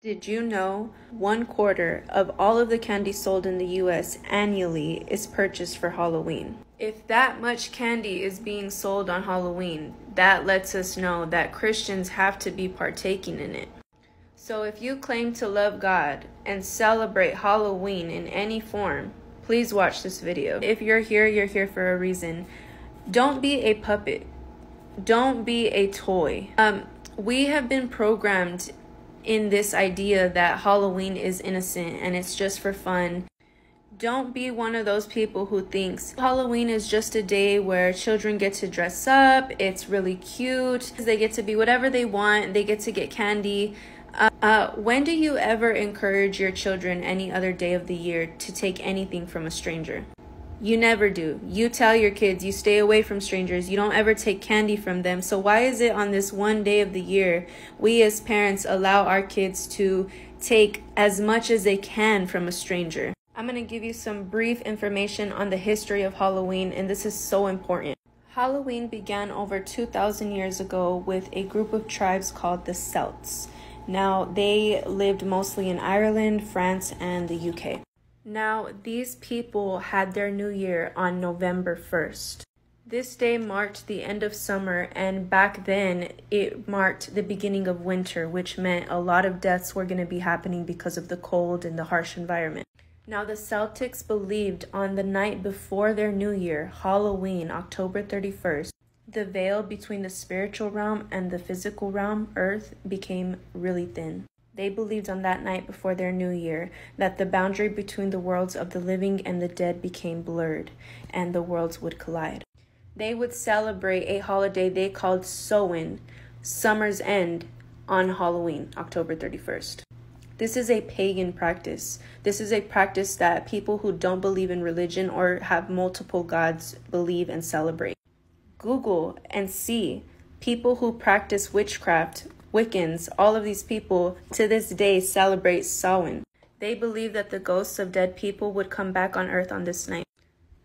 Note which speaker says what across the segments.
Speaker 1: Did you know 1/4 of all of the candy sold in the US annually is purchased for Halloween? If that much candy is being sold on Halloween, that lets us know that Christians have to be partaking in it. So if you claim to love God and celebrate Halloween in any form, please watch this video. If you're here for a reason. Don't be a puppet. Don't be a toy. We have been programmed in this idea that Halloween is innocent and it's just for fun. Don't be one of those people who thinks Halloween is just a day where children get to dress up, it's really cute, they get to be whatever they want, they get to get candy. When do you ever encourage your children any other day of the year to take anything from a stranger? You never do. You tell your kids you stay away from strangers. You don't ever take candy from them. So why is it on this one day of the year we as parents allow our kids to take as much as they can from a stranger? I'm going to give you some brief information on the history of Halloween, and this is so important. Halloween began over 2,000 years ago with a group of tribes called the Celts. Now, they lived mostly in Ireland, France, and the UK. Now, these people had their new year on November 1st. This day marked the end of summer, and back then it marked the beginning of winter, which meant a lot of deaths were going to be happening because of the cold and the harsh environment. Now, the Celtics believed on the night before their new year, Halloween, October 31st, the veil between the spiritual realm and the physical realm, Earth, became really thin. They believed on that night before their new year that the boundary between the worlds of the living and the dead became blurred, and the worlds would collide. They would celebrate a holiday they called Samhain, Summer's End, on Halloween, October 31st. This is a pagan practice. This is a practice that people who don't believe in religion or have multiple gods believe and celebrate. Google and see people who practice witchcraft, Wiccans, all of these people to this day celebrate Samhain. They believe that the ghosts of dead people would come back on Earth on this night.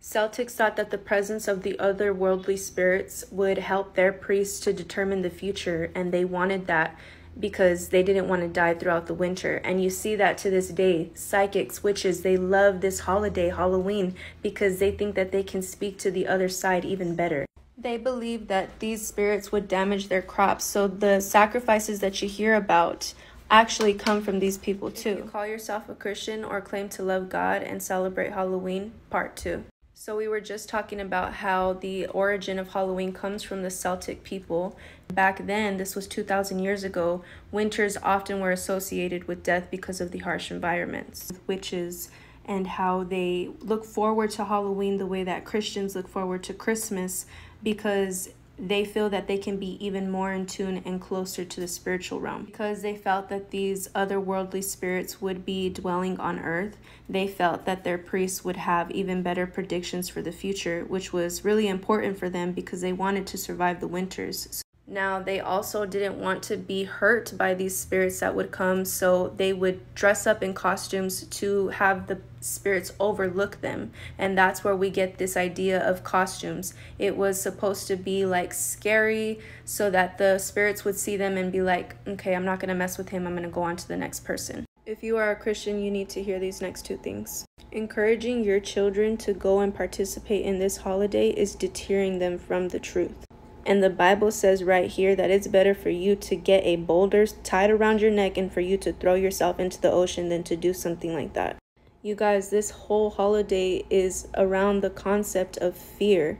Speaker 1: Celtics thought that the presence of the otherworldly spirits would help their priests to determine the future, and they wanted that because they didn't want to die throughout the winter. And you see that to this day. Psychics, witches, they love this holiday, Halloween, because they think that they can speak to the other side even better. They believe that these spirits would damage their crops, so the sacrifices that you hear about actually come from these people too. If you call yourself a Christian or claim to love God and celebrate Halloween, part 2. So we were just talking about how the origin of Halloween comes from the Celtic people. Back then, this was 2,000 years ago, winters often were associated with death because of the harsh environments. Witches, and how they look forward to Halloween the way that Christians look forward to Christmas, because they feel that they can be even more in tune and closer to the spiritual realm. Because they felt that these otherworldly spirits would be dwelling on Earth, they felt that their priests would have even better predictions for the future, which was really important for them because they wanted to survive the winters. Now, they also didn't want to be hurt by these spirits that would come, so they would dress up in costumes to have the spirits overlook them. And that's where we get this idea of costumes. It was supposed to be like scary so that the spirits would see them and be like, okay, I'm not going to mess with him, I'm going to go on to the next person. If you are a Christian, you need to hear these next 2 things. Encouraging your children to go and participate in this holiday is deterring them from the truth. And the Bible says right here that it's better for you to get a boulder tied around your neck and for you to throw yourself into the ocean than to do something like that. You guys, this whole holiday is around the concept of fear.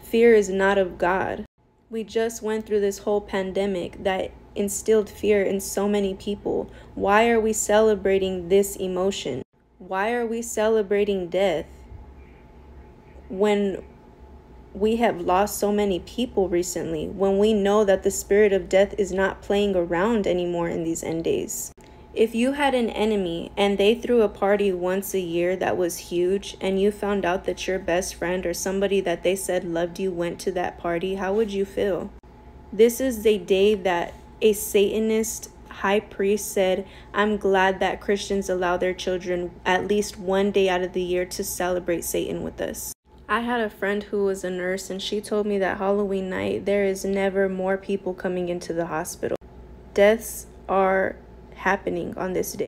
Speaker 1: Fear is not of God. We just went through this whole pandemic that instilled fear in so many people. Why are we celebrating this emotion? Why are we celebrating death when we have lost so many people recently, when we know that the spirit of death is not playing around anymore in these end days? If you had an enemy and they threw a party once a year that was huge, and you found out that your best friend or somebody that they said loved you went to that party, how would you feel? This is the day that a Satanist high priest said, I'm glad that Christians allow their children at least one day out of the year to celebrate Satan with us. I had a friend who was a nurse, and she told me that Halloween night, there is never more people coming into the hospital. Deaths are happening on this day.